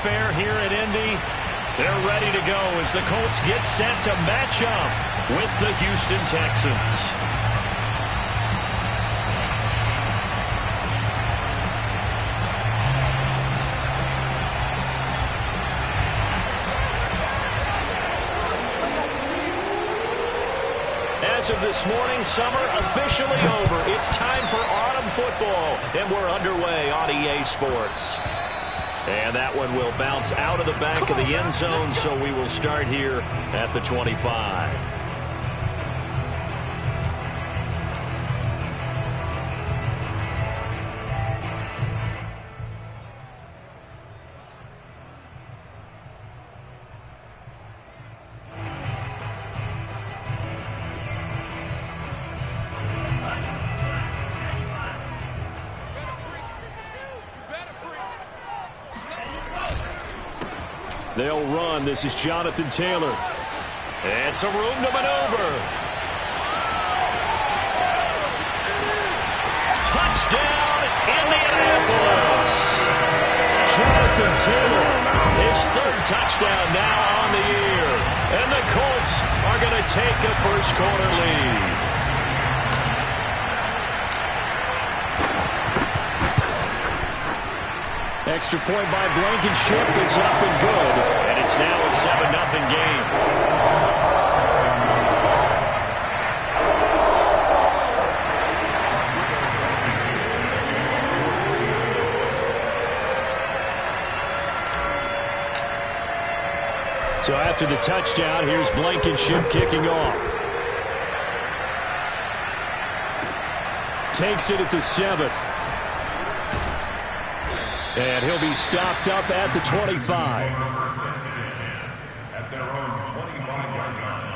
fanfare here at Indy. They're ready to go as the Colts get set to match up with the Houston Texans. As of this morning, summer officially over. It's time for autumn football, and we're underway on EA Sports. And that one will bounce out of the back of the end zone, so we will start here at the 25. They'll run. This is Jonathan Taylor. And some room to maneuver. Touchdown, Indianapolis. Jonathan Taylor, his third touchdown now on the year. And the Colts are going to take a first-quarter lead. Extra point by Blankenship is up and good. And it's now a 7-0 game. So after the touchdown, here's Blankenship kicking off. Takes it at the 7. And he'll be stopped up at the 25. At their own 25-yard line.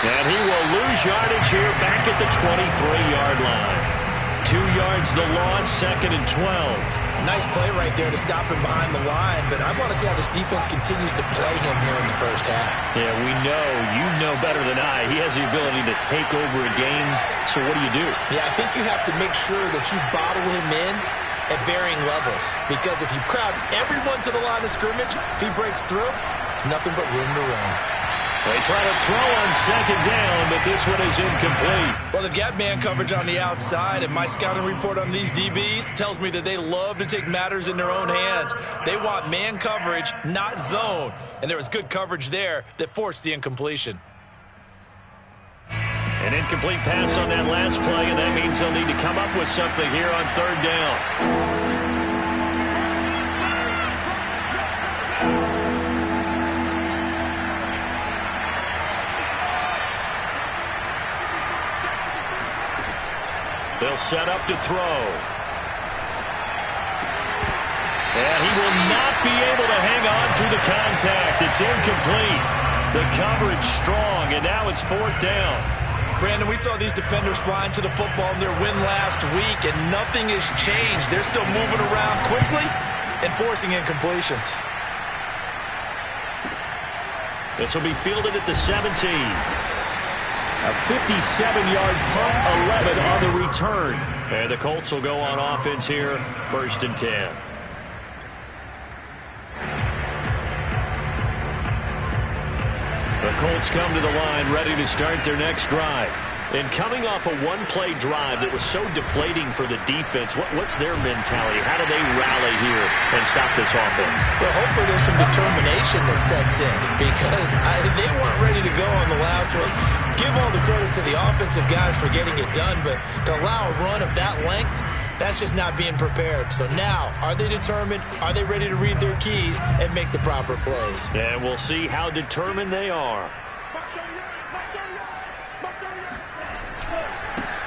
And he will lose yardage here back at the 23-yard line. 2 yards the loss, 2nd and 12. Nice play right there to stop him behind the line, but I want to see how this defense continues to play him here in the first half. Yeah, we know, you know better than I, he has the ability to take over a game, so what do? Yeah, I think you have to make sure that you bottle him in at varying levels, because if you crowd everyone to the line of scrimmage, if he breaks through, there's nothing but room to run. They try to throw on 2nd down, but this one is incomplete. Well, they've got man coverage on the outside, and my scouting report on these DBs tells me that they love to take matters in their own hands. They want man coverage, not zone. And there was good coverage there that forced the incompletion. An incomplete pass on that last play, and that means they'll need to come up with something here on 3rd down. They'll set up to throw. And he will not be able to hang on through the contact. It's incomplete. The coverage strong, and now it's 4th down. Brandon, we saw these defenders flying to the football in their win last week, and nothing has changed. They're still moving around quickly and forcing incompletions. This will be fielded at the 17. A 57-yard punt, 11 on the return. And the Colts will go on offense here, 1st and 10. The Colts come to the line ready to start their next drive. And coming off a one-play drive that was so deflating for the defense, what's their mentality? How do they rally here and stop this offense? Well, hopefully there's some determination that sets in, because they weren't ready to go on the last one. Give all the credit to the offensive guys for getting it done, but to allow a run of that length, that's just not being prepared. So now, are they determined? Are they ready to read their keys and make the proper plays? And we'll see how determined they are.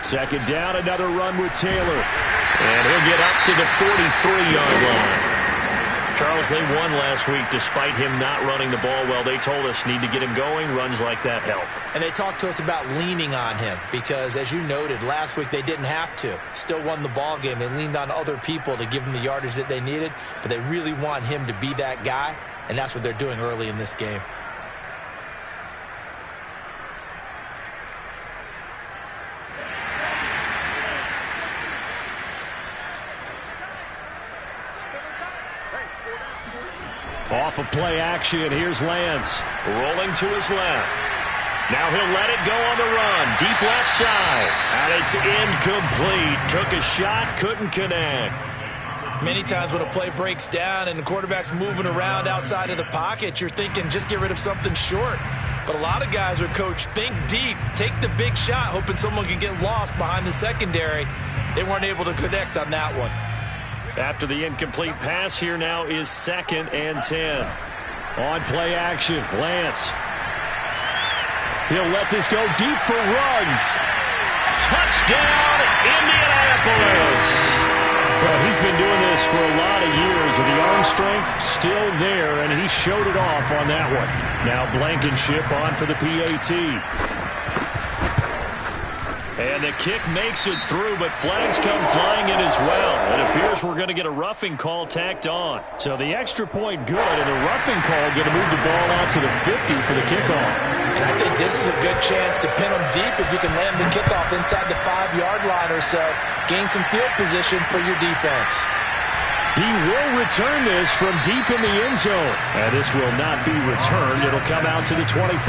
2nd down, another run with Taylor. And he'll get up to the 43-yard line. Charles, they won last week despite him not running the ball well. They told us need to get him going. Runs like that help. And they talked to us about leaning on him because, as you noted, last week they didn't have to. Still won the ball game. They leaned on other people to give them the yardage that they needed, but they really want him to be that guy, and that's what they're doing early in this game. Off of play action, here's Lance. Rolling to his left. Now he'll let it go on the run. Deep left side. And it's incomplete. Took a shot, couldn't connect. Many times when a play breaks down and the quarterback's moving around outside of the pocket, you're thinking just get rid of something short. But a lot of guys are coached, think deep, take the big shot, hoping someone can get lost behind the secondary. They weren't able to connect on that one. After the incomplete pass, here now is 2nd and 10. On play action, Lance. He'll let this go deep for Ruggs. Touchdown, Indianapolis. Well, he's been doing this for a lot of years, and the arm strength still there, and he showed it off on that one. Now Blankenship on for the PAT. And the kick makes it through, but flags come flying in as well. It appears we're going to get a roughing call tacked on. So the extra point good, and the roughing call going to move the ball out to the 50 for the kickoff. And I think this is a good chance to pin them deep if you can land the kickoff inside the 5-yard line or so. Gain some field position for your defense. He will return this from deep in the end zone. And this will not be returned. It'll come out to the 25.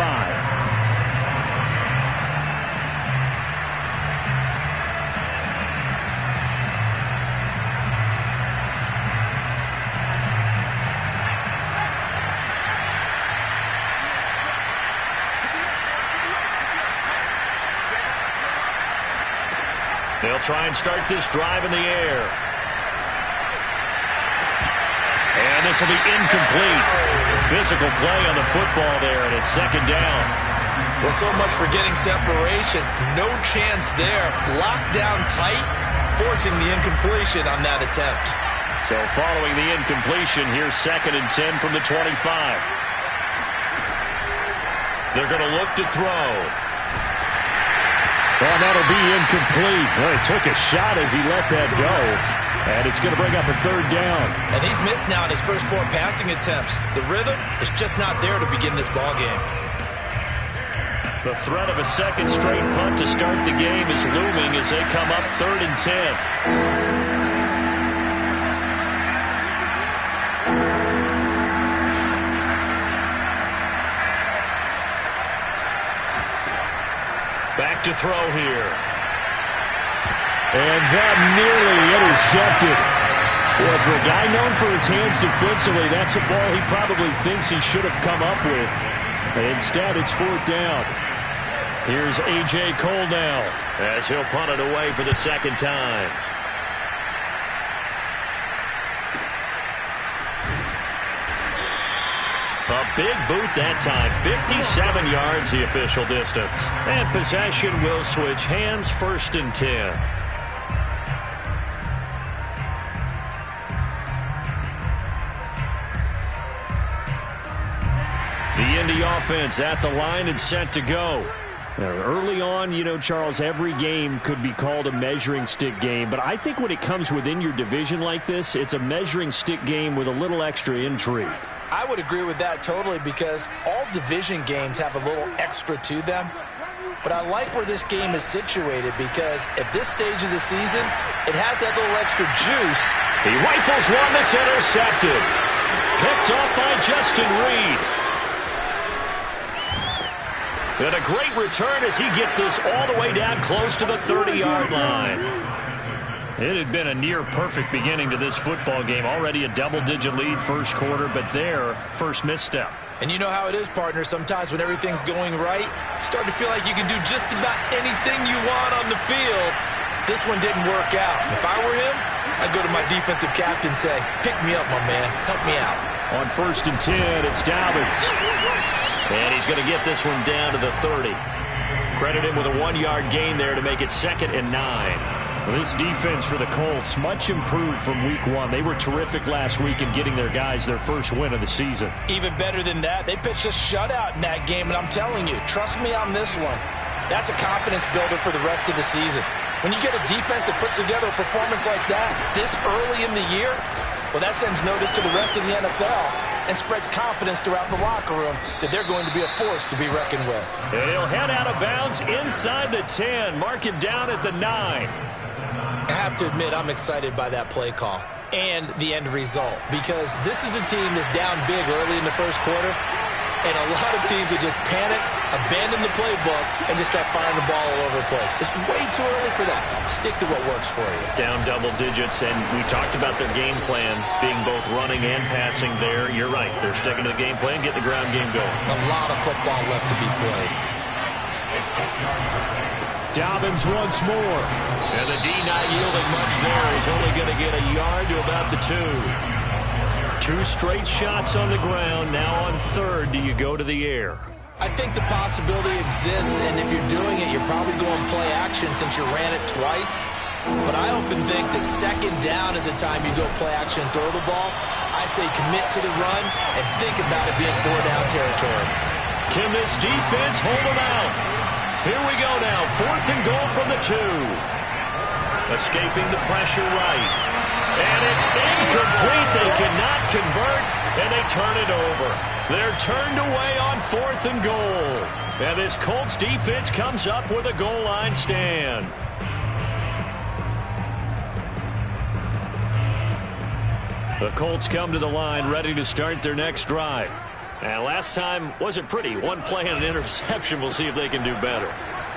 They'll try and start this drive in the air. And this will be incomplete. Physical play on the football there, and it's 2nd down. Well, so much for getting separation. No chance there. Locked down tight, forcing the incompletion on that attempt. So following the incompletion, here's 2nd and 10 from the 25. They're going to look to throw. Well, that'll be incomplete. Well, he took a shot as he let that go. And it's going to bring up a 3rd down. And he's missed now in his first 4 passing attempts. The rhythm is just not there to begin this ball game. The threat of a 2nd straight punt to start the game is looming as they come up 3rd and 10. Back to throw here. And that nearly intercepted. Well, for a guy known for his hands defensively, that's a ball he probably thinks he should have come up with. Instead, it's 4th down. Here's A.J. Cole now as he'll punt it away for the 2nd time. A big boot that time. 57 yards the official distance. And possession will switch hands. 1st and 10. The Indy offense at the line and set to go. Early on, you know, Charles, every game could be called a measuring stick game. But I think when it comes within your division like this, it's a measuring stick game with a little extra intrigue. I would agree with that totally because all division games have a little extra to them. But I like where this game is situated because at this stage of the season, it has that little extra juice. He rifles one that's intercepted. Picked up by Justin Reed. And a great return as he gets this all the way down close to the 30-yard line. It had been a near-perfect beginning to this football game. Already a double-digit lead first quarter, but their first misstep. And you know how it is, partner. Sometimes when everything's going right, you start to feel like you can do just about anything you want on the field. This one didn't work out. If I were him, I'd go to my defensive captain and say, pick me up, my man. Help me out. On 1st and 10, it's Dobbins. And he's going to get this one down to the 30. Credit him with a 1-yard gain there to make it 2nd and 9. Well, this defense for the Colts, much improved from week one. They were terrific last week in getting their guys their first win of the season. Even better than that, they pitched a shutout in that game, and I'm telling you, trust me on this one. That's a confidence builder for the rest of the season. When you get a defense that puts together a performance like that this early in the year, well, that sends notice to the rest of the NFL and spreads confidence throughout the locker room that they're going to be a force to be reckoned with. And he'll head out of bounds inside the 10, mark it down at the 9. I have to admit, I'm excited by that play call and the end result, because this is a team that's down big early in the first quarter, and a lot of teams will just panic, abandon the playbook, and just start firing the ball all over the place. It's way too early for that. Stick to what works for you. Down double digits, and we talked about their game plan being both running and passing there. You're right. They're sticking to the game plan, getting the ground game going. A lot of football left to be played. Dobbins once more. And the D not yielding much there. He's only going to get a yard to about the 2. 2 straight shots on the ground. Now on third, do you go to the air? I think the possibility exists, and if you're doing it, you're probably going play action since you ran it twice. But I often think that second down is a time you go play action and throw the ball. I say commit to the run and think about it being 4-down territory. Can this defense hold them out? Here we go now. 4th and goal from the 2. Escaping the pressure right. And it's incomplete. They cannot convert, and they turn it over. They're turned away on 4th and goal. And this Colts defense comes up with a goal line stand. The Colts come to the line ready to start their next drive. And last time wasn't pretty. One play and an interception. We'll see if they can do better.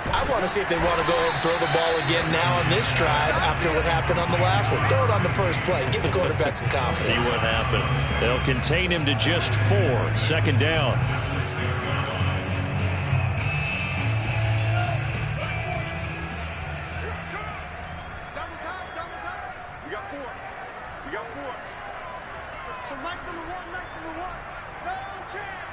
I want to see if they want to go ahead and throw the ball again now on this drive after what happened on the last one. Throw it on the first play and give the quarterback some confidence. See what happens. They'll contain him to just 4. 2nd down. Double time. We got 4. So nice number 1. No chance.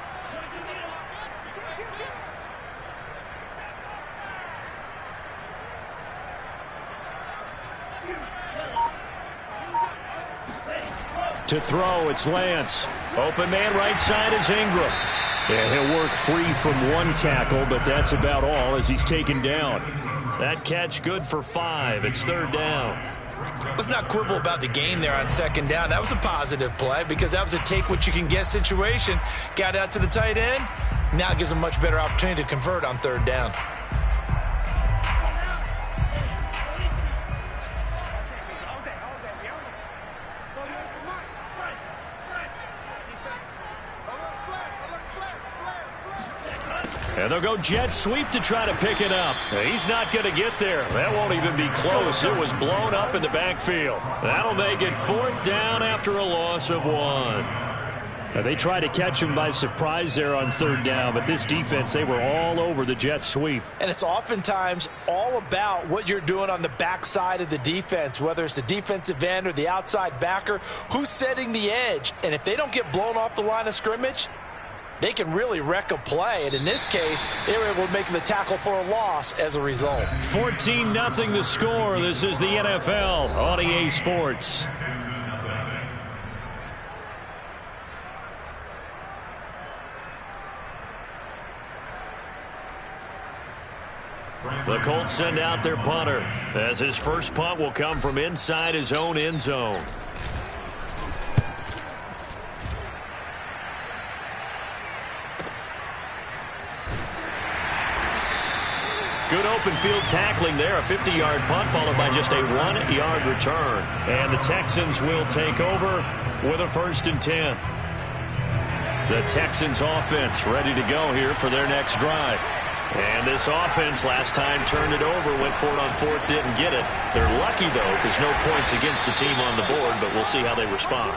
To throw, it's Lance. Open man right side is Ingram. And he'll work free from 1 tackle, but that's about all as he's taken down. That catch good for 5. It's 3rd down. Let's not quibble about the gain there on 2nd down. That was a positive play because that was a take-what-you-can-get situation. Got out to the tight end. Now it gives them a much better opportunity to convert on 3rd down. And they'll go jet sweep to try to pick it up. He's not going to get there. That won't even be close. It was blown up in the backfield. That'll make it 4th down after a loss of 1. They tried to catch him by surprise there on 3rd down, but this defense, they were all over the jet sweep. And it's oftentimes all about what you're doing on the backside of the defense, whether it's the defensive end or the outside backer, who's setting the edge. And if they don't get blown off the line of scrimmage, they can really wreck a play. And in this case, they were able to make the tackle for a loss as a result. 14-0 the score. This is the NFL on EA Sports. The Colts send out their punter as his first punt will come from inside his own end zone. Good open field tackling there. A 50-yard punt followed by just a 1-yard return. And the Texans will take over with a 1st and 10. The Texans offense ready to go here for their next drive. And this offense last time turned it over, went for it on 4th, didn't get it. They're lucky, though, because no points against the team on the board, but we'll see how they respond.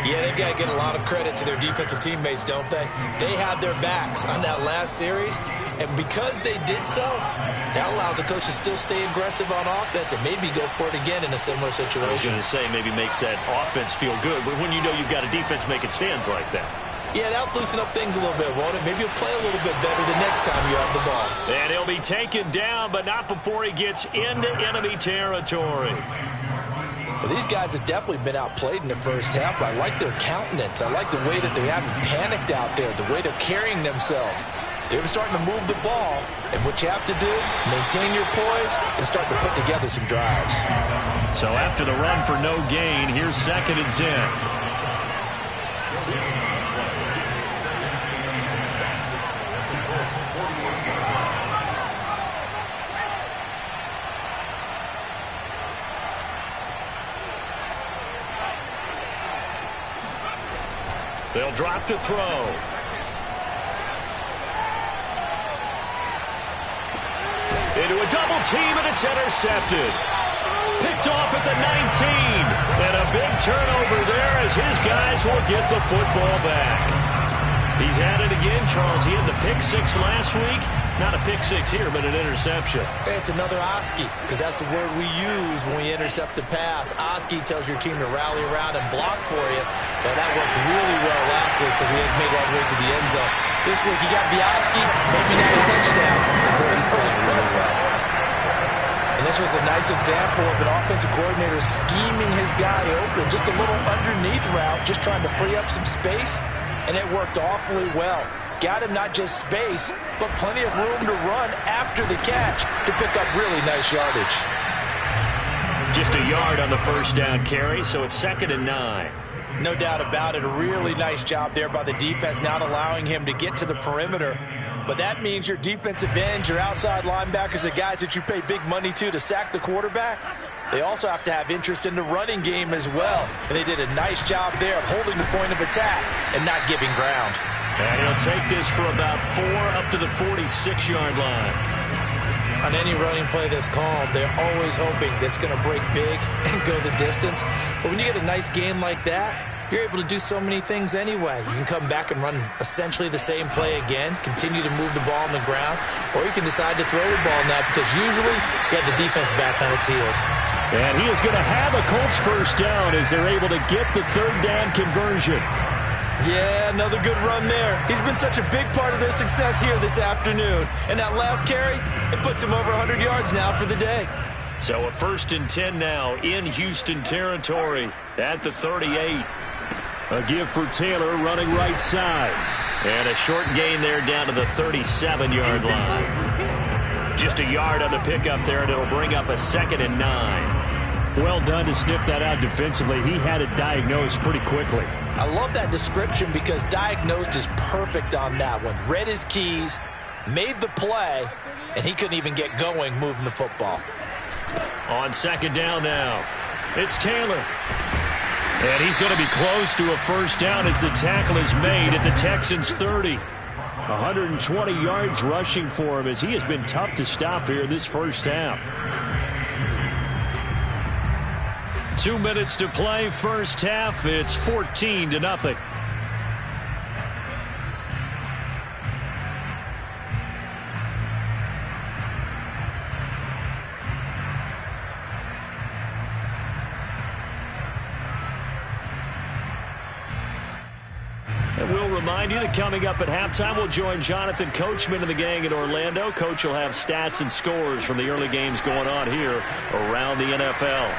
Yeah, they've got to get a lot of credit to their defensive teammates, don't they? They had their backs on that last series, and because they did so, that allows the coach to still stay aggressive on offense and maybe go for it again in a similar situation. I was going to say maybe makes that offense feel good, but when you know you've got a defense making stands like that. Yeah, that'll loosen up things a little bit, won't it? Maybe you'll play a little bit better the next time you have the ball. And he'll be taken down, but not before he gets into enemy territory. Well, these guys have definitely been outplayed in the first half. I like their countenance. I like the way that they haven't panicked out there, the way they're carrying themselves. They're starting to move the ball, and what you have to do, maintain your poise and start to put together some drives. So after the run for no gain, here's 2nd and 10. They'll drop to throw. Into a double team, and it's intercepted. Picked off at the 19. And a big turnover there as his guys will get the football back. He's had it again, Charles. He had the pick 6 last week. Not a pick 6 here, but an interception. It's another Oski, because that's the word we use when we intercept a pass. Oski tells your team to rally around and block for you. But that worked really well last week because he had made it all the way to the end zone. This week he got Oski, maybe not a touchdown. Boy, he's playing really well. And this was a nice example of an offensive coordinator scheming his guy open. Just a little underneath route, just trying to free up some space. And it worked awfully well. Got him not just space, but plenty of room to run after the catch to pick up really nice yardage. Just a yard on the first down carry, so it's 2nd and 9. No doubt about it. A really nice job there by the defense, not allowing him to get to the perimeter. But that means your defensive ends, your outside linebackers, the guys that you pay big money to sack the quarterback, they also have to have interest in the running game as well. And they did a nice job there of holding the point of attack and not giving ground. And he'll take this for about 4 up to the 46-yard line. On any running play that's called, they're always hoping that it's going to break big and go the distance. But when you get a nice game like that, you're able to do so many things anyway. You can come back and run essentially the same play again, continue to move the ball on the ground, or you can decide to throw the ball now because usually you have the defense back on its heels. And he is going to have a Colts first down as they're able to get the 3rd down conversion. Yeah, another good run there. He's been such a big part of their success here this afternoon. And that last carry, it puts him over 100 yards now for the day. So a 1st and 10 now in Houston territory at the 38. A give for Taylor running right side. And a short gain there down to the 37-yard line. Just a yard on the pickup there, and it'll bring up a 2nd and 9. Well done to sniff that out defensively. He had it diagnosed pretty quickly. I love that description because diagnosed is perfect on that one. Read his keys, made the play, and he couldn't even get going moving the football. On 2nd down now, it's Taylor. And he's going to be close to a first down as the tackle is made at the Texans' 30. 120 yards rushing for him as he has been tough to stop here this first half. 2 minutes to play first half. It's 14-0. And we'll remind you that coming up at halftime, we'll join Jonathan Coachman and the gang in Orlando. Coach will have stats and scores from the early games going on here around the NFL.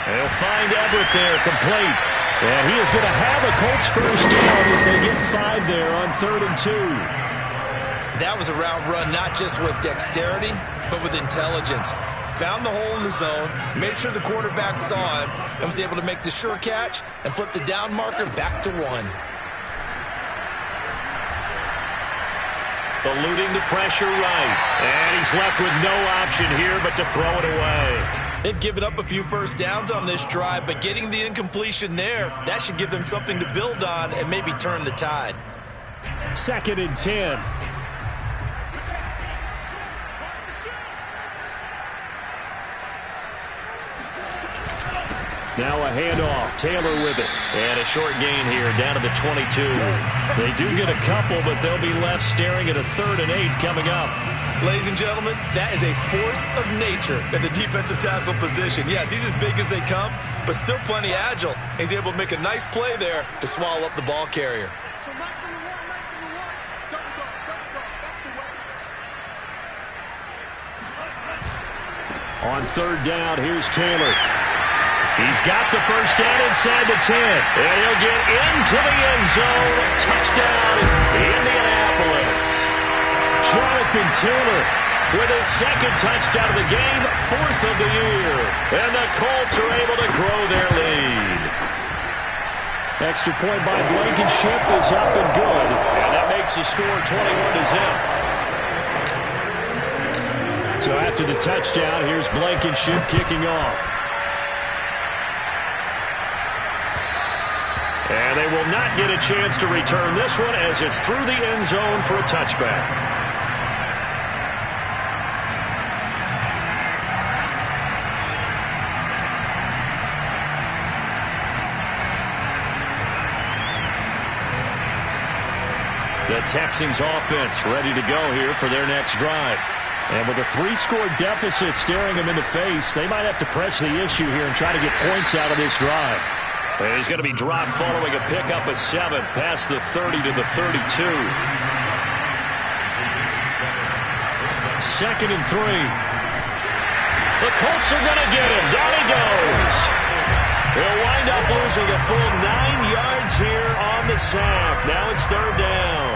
And he'll find Everett there, complete. And he is going to have a Colts first down as they get 5 there on 3rd and 2. That was a route run not just with dexterity, but with intelligence. Found the hole in the zone, made sure the quarterback saw him, and was able to make the sure catch and flip the down marker back to 1. Eluding the pressure right. And he's left with no option here but to throw it away. They've given up a few first downs on this drive, but getting the incompletion there, that should give them something to build on and maybe turn the tide. 2nd and 10. Now a handoff. Taylor with it. And a short gain here down to the 22. They do get a couple, but they'll be left staring at a 3rd and 8 coming up. Ladies and gentlemen, that is a force of nature at the defensive tackle position. Yes, he's as big as they come, but still plenty agile. He's able to make a nice play there to swallow up the ball carrier. So match number one. Double. That's the way. On 3rd down, here's Taylor. He's got the first down inside the 10. And he'll get into the end zone. Touchdown, Indianapolis. Jonathan Taylor with his 2nd touchdown of the game, 4th of the year. And the Colts are able to grow their lead. Extra point by Blankenship is up and good. And that makes the score 21-0. So after the touchdown, here's Blankenship kicking off. And they will not get a chance to return this one as it's through the end zone for a touchback. The Texans offense ready to go here for their next drive. And with a 3-score deficit staring them in the face, they might have to press the issue here and try to get points out of this drive. And he's going to be dropped following a pickup of 7 past the 30 to the 32. 2nd and 3. The Colts are going to get him. Down he goes. He'll wind up losing a full 9 yards here on the sack. Now it's 3rd down.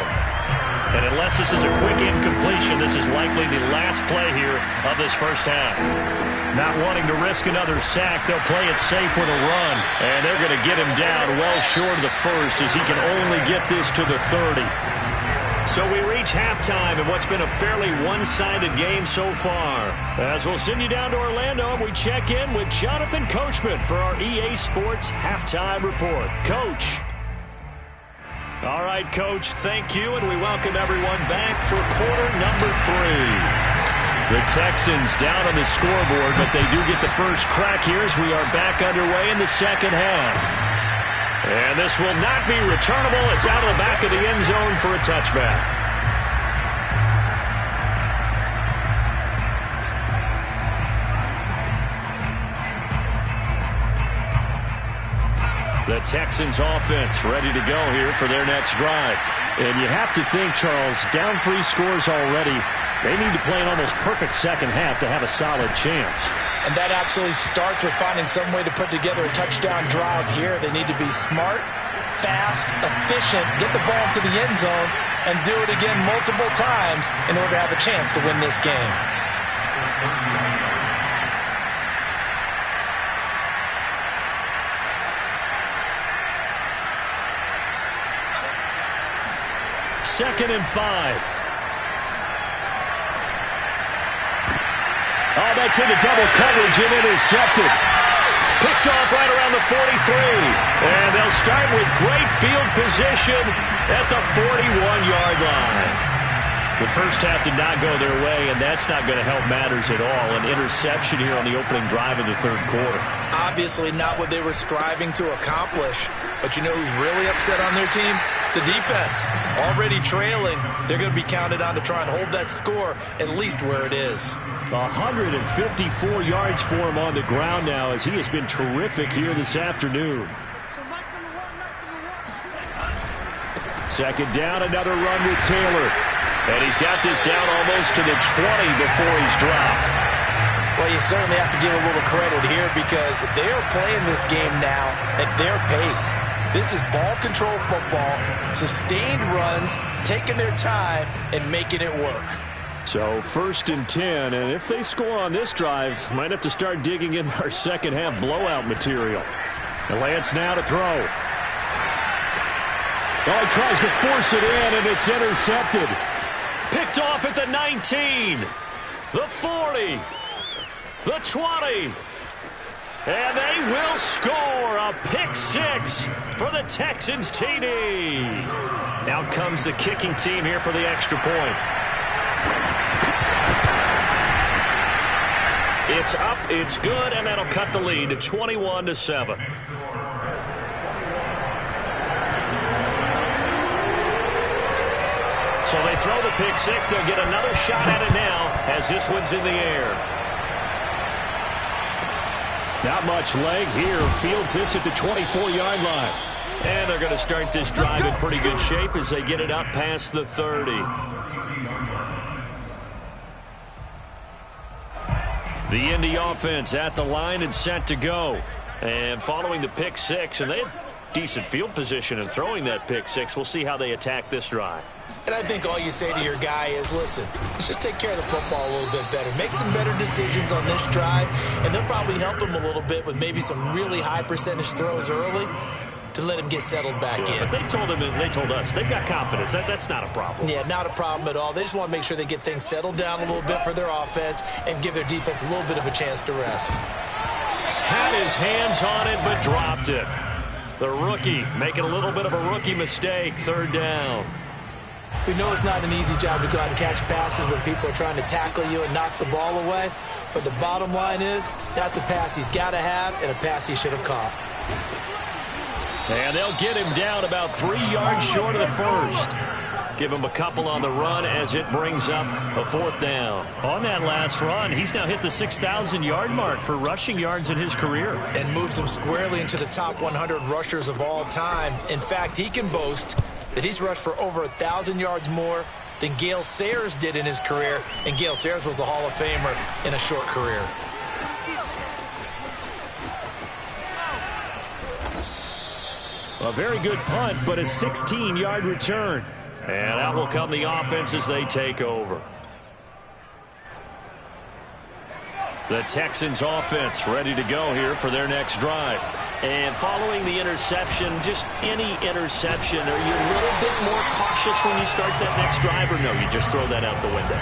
And unless this is a quick incompletion, this is likely the last play here of this first half. Not wanting to risk another sack, they'll play it safe with a run. And they're going to get him down well short of the first as he can only get this to the 30. So we reach halftime in what's been a fairly one-sided game so far. As we'll send you down to Orlando, and we check in with Jonathan Coachman for our EA Sports Halftime Report. Coach. All right, Coach, thank you, and we welcome everyone back for quarter number 3. The Texans down on the scoreboard, but they do get the first crack here as we are back underway in the second half. And this will not be returnable. It's out of the back of the end zone for a touchback. The Texans offense ready to go here for their next drive. And you have to think, Charles, down 3 scores already. They need to play an almost perfect second half to have a solid chance. And that absolutely starts with finding some way to put together a touchdown drive here. They need to be smart, fast, efficient, get the ball to the end zone, and do it again multiple times in order to have a chance to win this game. Second and 5. Oh, that's into double coverage and intercepted. Picked off right around the 43. And they'll start with great field position at the 41-yard line. The first half did not go their way, and that's not going to help matters at all. An interception here on the opening drive of the third quarter. Obviously not what they were striving to accomplish. But you know who's really upset on their team? The defense. Already trailing. They're going to be counted on to try and hold that score at least where it is. 154 yards for him on the ground now as he has been terrific here this afternoon. So match number one. Second down, another run with Taylor. And he's got this down almost to the 20 before he's dropped. Well, you certainly have to give a little credit here because they are playing this game now at their pace. This is ball control football, sustained runs, taking their time, and making it work. So 1st and 10, and if they score on this drive, might have to start digging in our second half blowout material. And Lance now to throw. Oh, he tries to force it in, and it's intercepted. Picked off at the 19, the 40, the 20. And they will score a pick 6 for the Texans TD. Out comes the kicking team here for the extra point. It's up, it's good, and that'll cut the lead to 21-7. So they throw the pick six. They'll get another shot at it now as this one's in the air. Not much leg here. Fields this at the 24-yard line. And they're going to start this drive in pretty good shape as they get it up past the 30. The Indy offense at the line and set to go. And following the pick six, and they had decent field position in throwing that pick six. We'll see how they attack this drive. And I think all you say to your guy is, listen, let's just take care of the football a little bit better. Make some better decisions on this drive, and they'll probably help him a little bit with maybe some really high percentage throws early to let him get settled back in. But they told him, and they told us, they've got confidence. That's not a problem. Yeah, not a problem at all. They just want to make sure they get things settled down a little bit for their offense and give their defense a little bit of a chance to rest. Had his hands on it, but dropped it. The rookie making a little bit of a rookie mistake, third down. We know it's not an easy job to go out and catch passes when people are trying to tackle you and knock the ball away. But the bottom line is, that's a pass he's got to have and a pass he should have caught. And they'll get him down about 3 yards short of the first. Give him a couple on the run as it brings up a fourth down. On that last run, he's now hit the 6,000-yard mark for rushing yards in his career. And moves him squarely into the top 100 rushers of all time. In fact, he can boast that he's rushed for over 1,000 yards more than Gale Sayers did in his career. And Gale Sayers was a Hall of Famer in a short career. A very good punt, but a 16-yard return. And out will come the offense as they take over. The Texans offense ready to go here for their next drive. And following the interception, just any interception, are you a little bit more cautious when you start that next drive, or no, you just throw that out the window?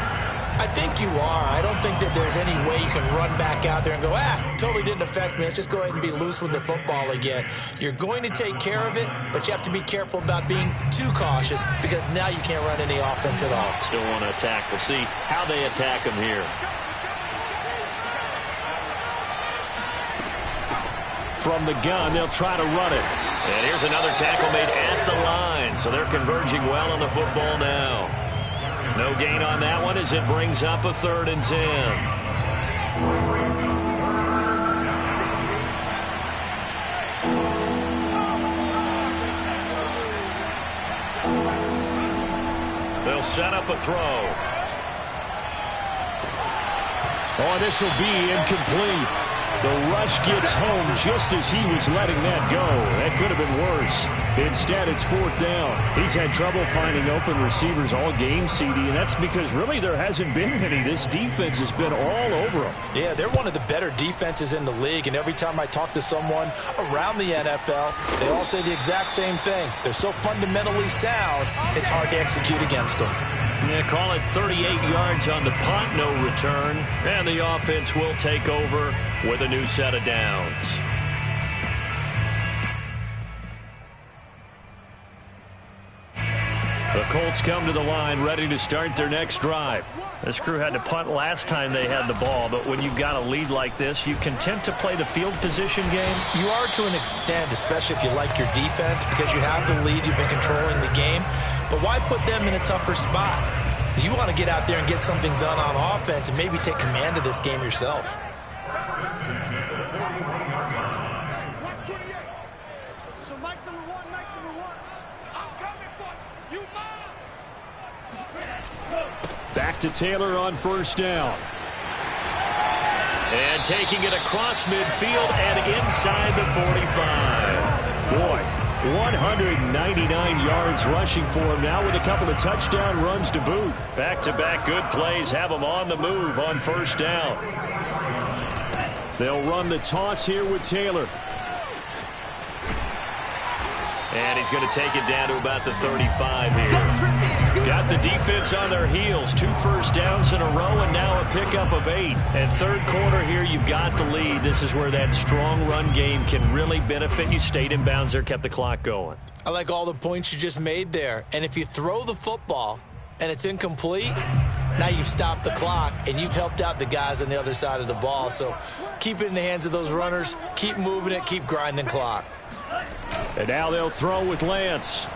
I think you are. I don't think that there's any way you can run back out there and go, totally didn't affect me. Let's just go ahead and be loose with the football again. You're going to take care of it, but you have to be careful about being too cautious because now you can't run any offense at all. Still want to attack. We'll see how they attack them here. From the gun, they'll try to run it. And here's another tackle made at the line, so they're converging well on the football now. No gain on that one as it brings up a 3rd and 10. They'll set up a throw. Oh, this will be incomplete. The rush gets home just as he was letting that go. That could have been worse. Instead, it's 4th down. He's had trouble finding open receivers all game, CD, and that's because really there hasn't been any. This defense has been all over him. Yeah, they're one of the better defenses in the league, and every time I talk to someone around the NFL, they all say the exact same thing. They're so fundamentally sound, it's hard to execute against them. Yeah, call it 38 yards on the punt, no return. And the offense will take over with a new set of downs. The Colts come to the line ready to start their next drive. This crew had to punt last time they had the ball, but when you've got a lead like this, you content to play the field position game? You are to an extent, especially if you like your defense, because you have the lead, you've been controlling the game. But why put them in a tougher spot? You want to get out there and get something done on offense and maybe take command of this game yourself. Back to Taylor on 1st down. And taking it across midfield and inside the 45. Boy, 199 yards rushing for him now with a couple of touchdown runs to boot. Back-to-back good plays have him on the move on 1st down. They'll run the toss here with Taylor. And he's going to take it down to about the 35 here. Got the defense on their heels. 2 first downs in a row and now a pickup of 8. And 3rd quarter here, you've got the lead. This is where that strong run game can really benefit you. Stayed in bounds there, kept the clock going. I like all the points you just made there. And if you throw the football, and it's incomplete, now you've stopped the clock, and you've helped out the guys on the other side of the ball. So keep it in the hands of those runners. Keep moving it. Keep grinding clock. And now they'll throw with Lance.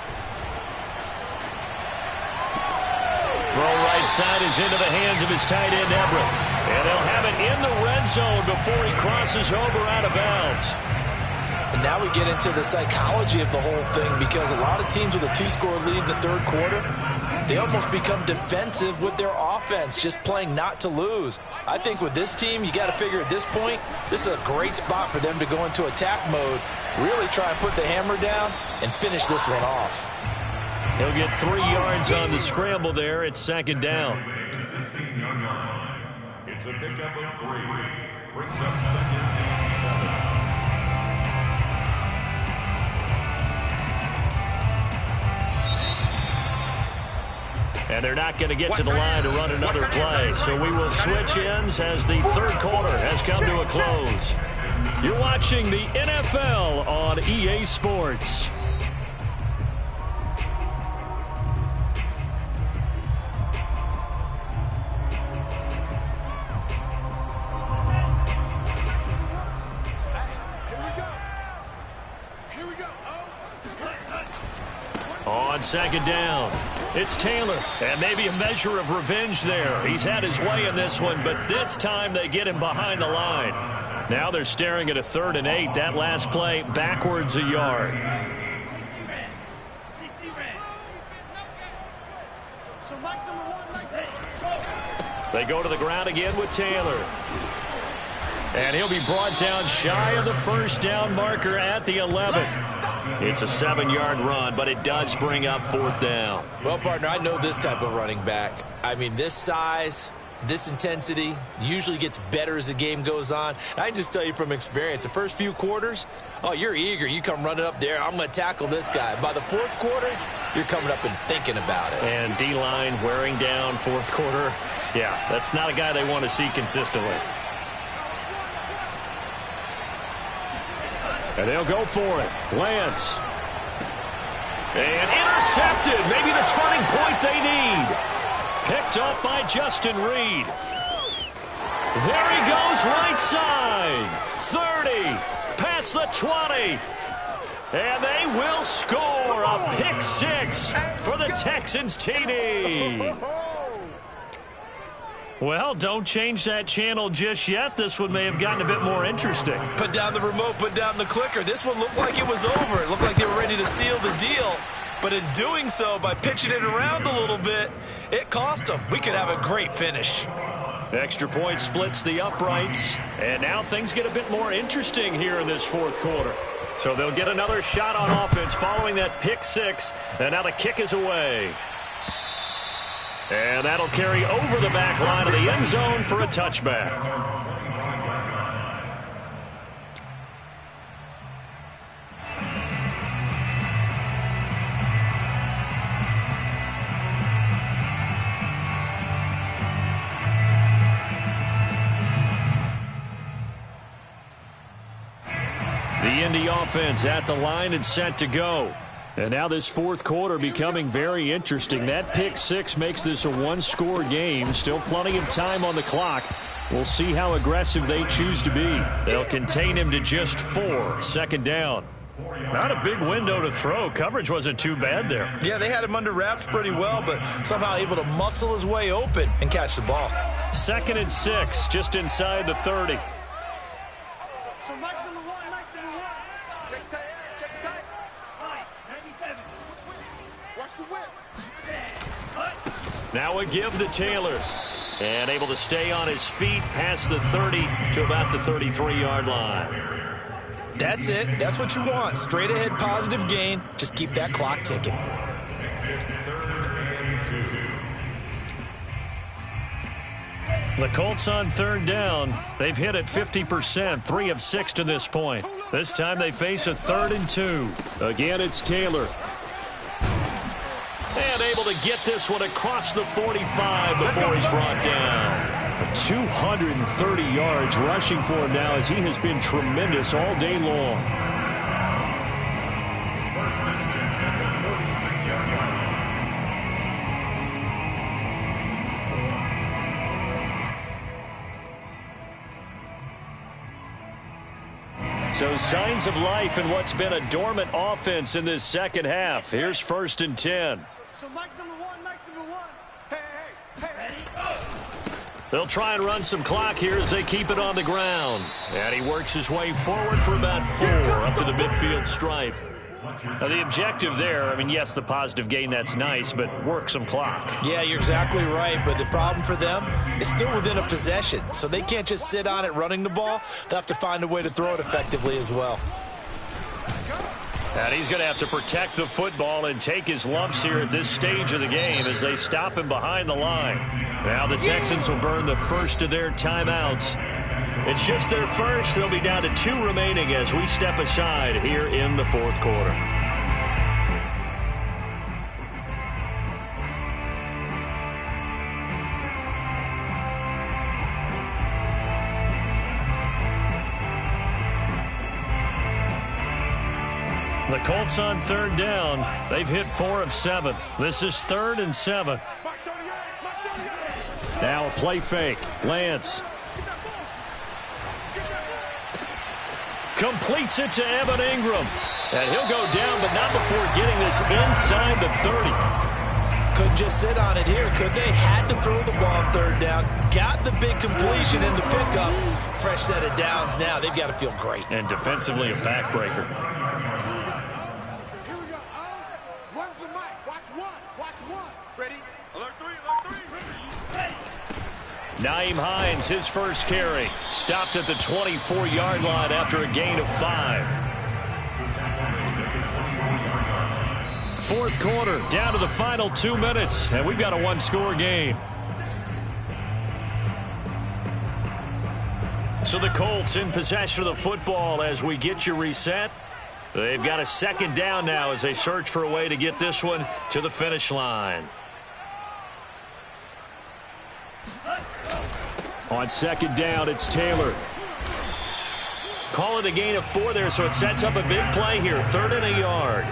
Throw right side is into the hands of his tight end, Everett. And they'll have it in the red zone before he crosses over out of bounds. And now we get into the psychology of the whole thing, because a lot of teams with a 2-score lead in the third quarter, they almost become defensive with their offense, just playing not to lose. I think with this team, you got to figure at this point, this is a great spot for them to go into attack mode, really try and put the hammer down and finish this one off. He'll get 3 yards on the scramble there. It's second down. 16-yard line. It's a pickup of 3. Brings up second and 7. And they're not going to get to the line to run another play. So we will switch ends as the third quarter has come to a close. You're watching the NFL on EA Sports. On second down, it's Taylor, and maybe a measure of revenge there. He's had his way in this one, but this time they get him behind the line. Now they're staring at a 3rd and 8. That last play backwards a yard. They go to the ground again with Taylor. And he'll be brought down shy of the first down marker at the 11. It's a 7-yard run, but it does bring up 4th down. Well, partner, I know this type of running back. I mean, this size, this intensity usually gets better as the game goes on. I can just tell you from experience, the first few quarters, oh, you're eager. You come running up there, I'm going to tackle this guy. By the 4th quarter, you're coming up and thinking about it. And D-line wearing down 4th quarter. Yeah, that's not a guy they want to see consistently. And they'll go for it. Lance. And intercepted. Maybe the turning point they need. Picked up by Justin Reed. There he goes, right side. 30. Past the 20. And they will score a pick 6 for the Texans TD. Well, don't change that channel just yet. This one may have gotten a bit more interesting. Put down the remote, put down the clicker. This one looked like it was over. It looked like they were ready to seal the deal. But in doing so, by pitching it around a little bit, it cost them. We could have a great finish. Extra point splits the uprights. And now things get a bit more interesting here in this 4th quarter. So they'll get another shot on offense following that pick 6. And now the kick is away. And that'll carry over the back line of the end zone for a touchback. The Indy offense at the line and set to go. And now this 4th quarter becoming very interesting. That pick 6 makes this a 1-score game. Still plenty of time on the clock. We'll see how aggressive they choose to be. They'll contain him to just 4. Second down. Not a big window to throw. Coverage wasn't too bad there. Yeah, they had him under wraps pretty well, but somehow able to muscle his way open and catch the ball. 2nd and 6, just inside the 30. Now a give to Taylor. And able to stay on his feet past the 30 to about the 33-yard line. That's it. That's what you want. Straight ahead positive gain. Just keep that clock ticking. The Colts on 3rd down. They've hit it 50%, 3 of 6 to this point. This time they face a 3rd and 2. Again, it's Taylor. And able to get this one across the 45 before he's brought down. 230 yards rushing for him now as he has been tremendous all day long. So signs of life in what's been a dormant offense in this second half. Here's 1st and 10. So Mike's number one. Hey. They'll try and run some clock here as they keep it on the ground. And he works his way forward for about 4 up to the midfield stripe. Now, the objective there, I mean, yes, the positive gain, that's nice, but work some clock. Yeah, you're exactly right, but the problem for them is still within a possession, so they can't just sit on it running the ball. They'll have to find a way to throw it effectively as well. And he's going to have to protect the football and take his lumps here at this stage of the game as they stop him behind the line. Now the Texans will burn the first of their timeouts. It's just their first. They'll be down to 2 remaining as we step aside here in the 4th quarter. The Colts on 3rd down. They've hit 4 of 7. This is 3rd and 7. Now a play fake. Lance. Completes it to Evan Ingram. And he'll go down, but not before getting this inside the 30. Couldn't just sit on it here, could they? Had to throw the ball on 3rd down. Got the big completion in the pickup. Fresh set of downs now. They've got to feel great. And defensively a backbreaker. Here we go. One for Mike. Watch one. Ready? Alert 3. Nyheim Hines, his first carry. Stopped at the 24-yard line after a gain of 5. 4th quarter, down to the final 2 minutes, and we've got a 1-score game. So the Colts in possession of the football as we get you reset. They've got a 2nd down now as they search for a way to get this one to the finish line. On 2nd down, it's Taylor. Call it a gain of 4 there, so it sets up a big play here. 3rd and a yard.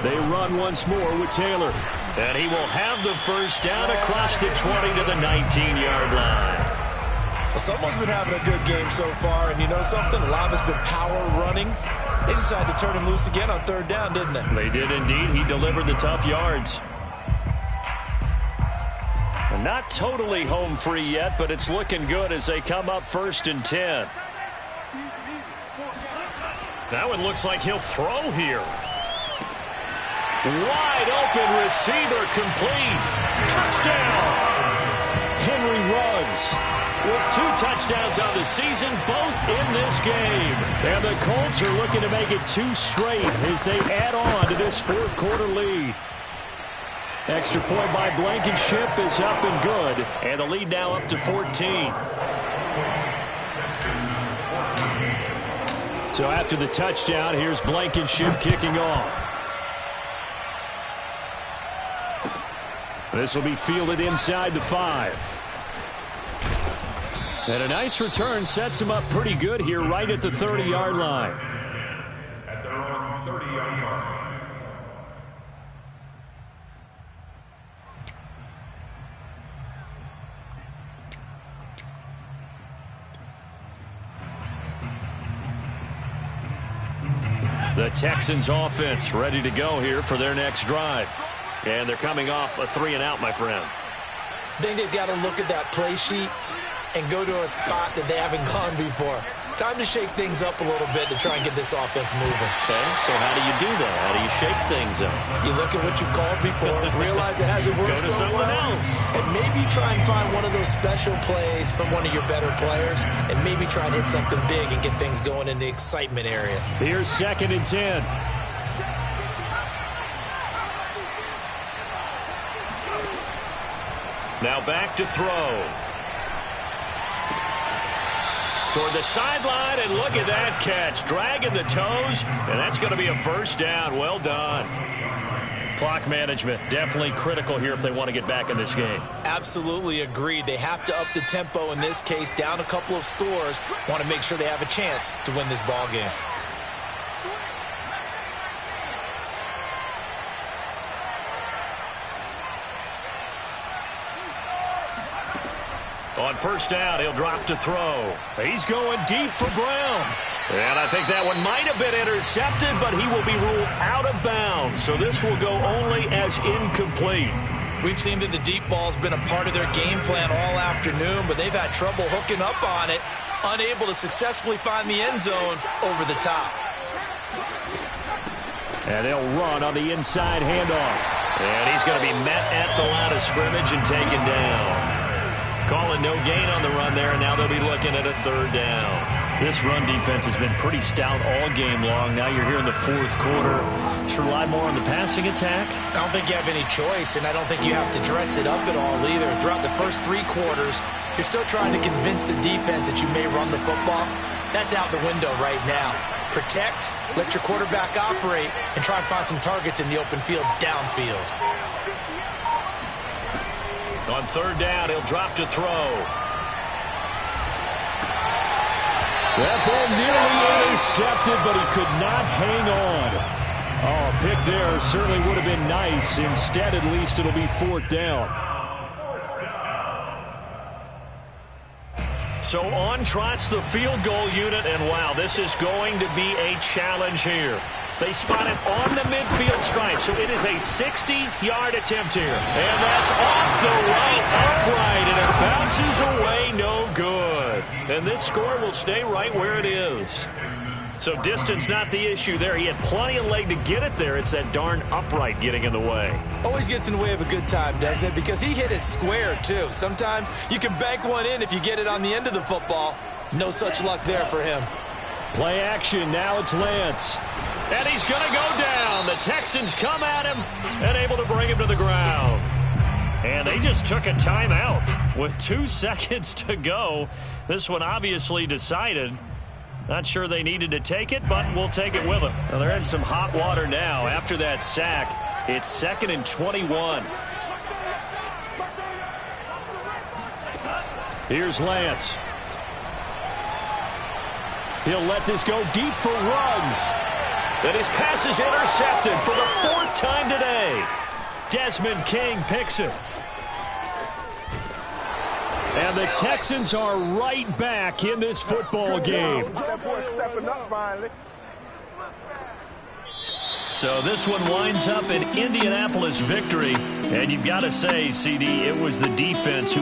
They run once more with Taylor. And he will have the first down across the 20 to the 19-yard line. Well, someone's been having a good game so far, and you know something? A lot of it's been power running. They decided to turn him loose again on 3rd down, didn't they? They did indeed. He delivered the tough yards. And not totally home free yet, but it's looking good as they come up 1st and 10. That one looks like he'll throw here. Wide open receiver complete. Touchdown. Henry runs. With 2 touchdowns on the season, both in this game. And the Colts are looking to make it 2 straight as they add on to this 4th quarter lead. Extra point by Blankenship is up and good. And the lead now up to 14. So after the touchdown, here's Blankenship kicking off. This will be fielded inside the 5. And a nice return sets him up pretty good here right at the 30-yard line. At their own 30-yard line. The Texans offense ready to go here for their next drive. And they're coming off a 3-and-out, my friend. I think they've got to look at that play sheet and go to a spot that they haven't gone before. Time to shake things up a little bit to try and get this offense moving. Okay, so how do you do that? How do you shake things up? You look at what you've called before, realize it hasn't worked Go to so something well, else. and maybe try and find one of those special plays from one of your better players, and maybe try and hit something big and get things going in the excitement area. Here's 2nd and 10. Now back to throw. Toward the sideline, and look at that catch. Dragging the toes, and that's going to be a first down. Well done. Clock management, definitely critical here if they want to get back in this game. Absolutely agreed. They have to up the tempo in this case, down a couple of scores. Want to make sure they have a chance to win this ball game. On first down, he'll drop to throw. He's going deep for Brown. And I think that one might have been intercepted, but he will be ruled out of bounds. So this will go only as incomplete. We've seen that the deep ball's been a part of their game plan all afternoon, but they've had trouble hooking up on it, unable to successfully find the end zone over the top. And they'll run on the inside handoff. And he's going to be met at the line of scrimmage and taken down. Calling no gain on the run there, and now they'll be looking at a third down. This run defense has been pretty stout all game long. Now you're here in the fourth quarter. Should rely more on the passing attack? I don't think you have any choice, and I don't think you have to dress it up at all either. Throughout the first 3 quarters, you're still trying to convince the defense that you may run the football. That's out the window right now. Protect, let your quarterback operate, and try and find some targets in the open field downfield. On third down, he'll drop to throw. That ball nearly intercepted, but he could not hang on. Oh, a pick there certainly would have been nice. Instead, at least, it'll be fourth down. So on trots the field goal unit, and wow, this is going to be a challenge here. They spot it on the midfield stripe, so it is a 60-yard attempt here. And that's off the right upright, and it bounces away, no good. And this score will stay right where it is. So distance not the issue there. He had plenty of leg to get it there. It's that darn upright getting in the way. Always gets in the way of a good time, doesn't it? Because he hit it square, too. Sometimes you can bank one in if you get it on the end of the football. No such luck there for him. Play action. Now it's Lance. And he's going to go down. The Texans come at him and able to bring him to the ground. And they just took a timeout with 2 seconds to go. This one obviously decided. Not sure they needed to take it, but we'll take it with them. Well, they're in some hot water now. After that sack, it's 2nd and 21. Here's Lance. He'll let this go deep for Ruggs. And his pass is intercepted for the 4th time today. Desmond King picks it. And the Texans are right back in this football game. So this one winds up an Indianapolis victory. And you've got to say, CD, it was the defense who